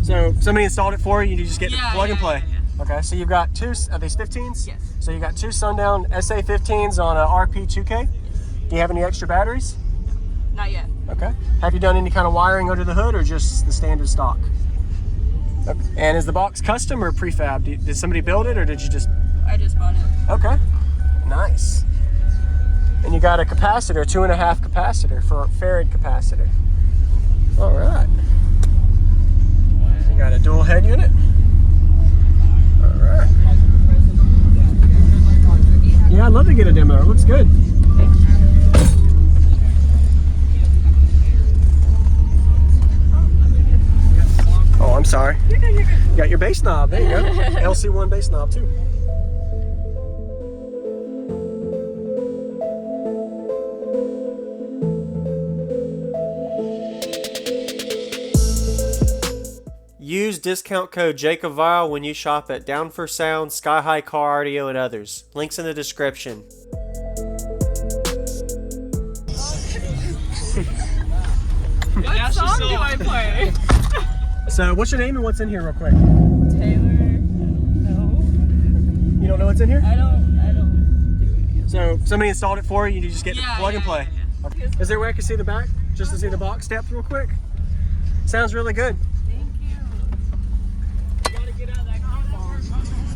So somebody installed it for you, you just get to plug and play? Yeah. Okay, so you've got two, are these 15s? Yes. So you got two Sundown SA15s on a RP2K? Yes. Do you have any extra batteries? No, not yet. Okay. Have you done any kind of wiring under the hood or just the standard stock? Okay. And is the box custom or prefab? Did somebody build it or did you just? I just bought it. Okay, nice. And you got a capacitor, 2.5 capacitor for a farad capacitor. All right. You got a dual head unit. All right. Yeah, I'd love to get a demo. It looks good. Oh, I'm sorry. You're good, you're good. You got your bass knob. There you go. LC1 bass knob too. Use discount code JacobViral when you shop at Down for Sound, SkyHigh Car Audio, and others. Links in the description. What song do I play? So, what's your name and what's in here real quick? Taylor. No. You don't know what's in here? I don't do it. So, somebody installed it for you, you just get to plug and play? Yeah. Okay. Is there a way I can see the back? Just to see the box depth real quick? Sounds really good.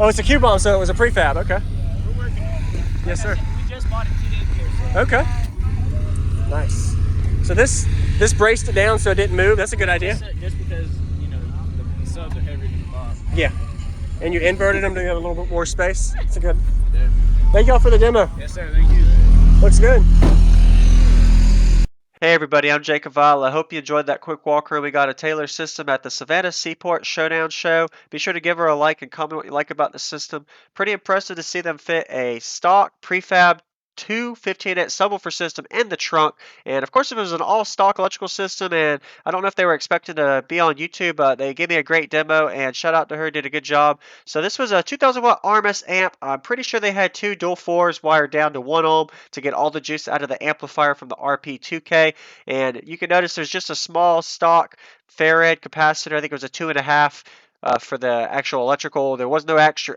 Oh, it's a Q-bomb, so it was a prefab. Okay. Yeah, we're working on it. Yes, sir. We just bought it 2 days ago. So. Okay. Nice. So this braced it down so it didn't move. That's a good idea. Just because, you know, the subs are heavier than the box. Yeah. And you inverted them to get a little bit more space. It's a good. Yeah. Thank y'all for the demo. Yes, sir. Thank you. Looks good. Hey everybody, I'm JacobViral. I hope you enjoyed that quick walkthrough. We got a Taylor system at the Savannah Seaport Showdown show. Be sure to give her a like and comment what you like about the system. Pretty impressive to see them fit a stock prefab 2 15-inch subwoofer system in the trunk, and of course if it was an all-stock electrical system, and I don't know if they were expecting to be on YouTube, but they gave me a great demo, and shout out to her, did a good job. So this was a 2000 watt RMS amp. I'm pretty sure they had 2 dual 4s wired down to 1 ohm to get all the juice out of the amplifier from the RP2K, and you can notice there's just a small stock farad capacitor. I think it was a 2.5 for the actual electrical. There was no extra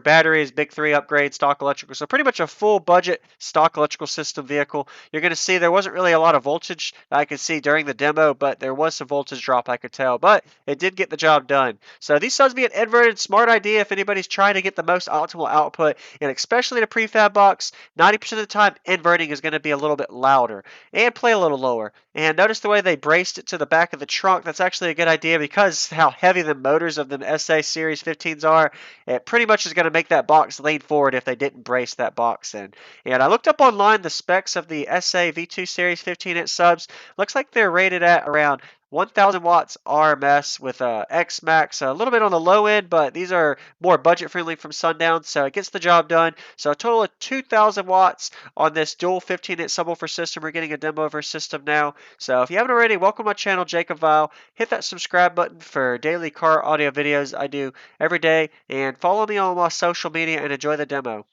batteries, big 3 upgrade, stock electrical. So pretty much a full budget stock electrical system vehicle. You're going to see there wasn't really a lot of voltage that I could see during the demo, but there was some voltage drop I could tell. But it did get the job done. So these subs being inverted, smart idea if anybody's trying to get the most optimal output, and especially in a prefab box, 90% of the time inverting is going to be a little bit louder and play a little lower. And notice the way they braced it to the back of the trunk. That's actually a good idea because how heavy the motors of the SA Series 15s are. It pretty much is going to make that box lean forward if they didn't brace that box in. And I looked up online the specs of the SA V2 Series 15-inch subs. Looks like they're rated at around 1000 watts RMS with a X Max, a little bit on the low end, but these are more budget friendly from Sundown, so it gets the job done. So a total of 2000 watts on this dual 15-inch subwoofer system. We're getting a demo of our system now. So if you haven't already, welcome to my channel, JacobViral. Hit that subscribe button for daily car audio videos I do every day, and follow me on my social media and enjoy the demo.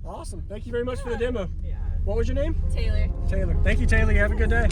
Awesome. Thank you very much for the demo. What was your name? Taylor. Taylor. Thank you, Taylor. You have a good day.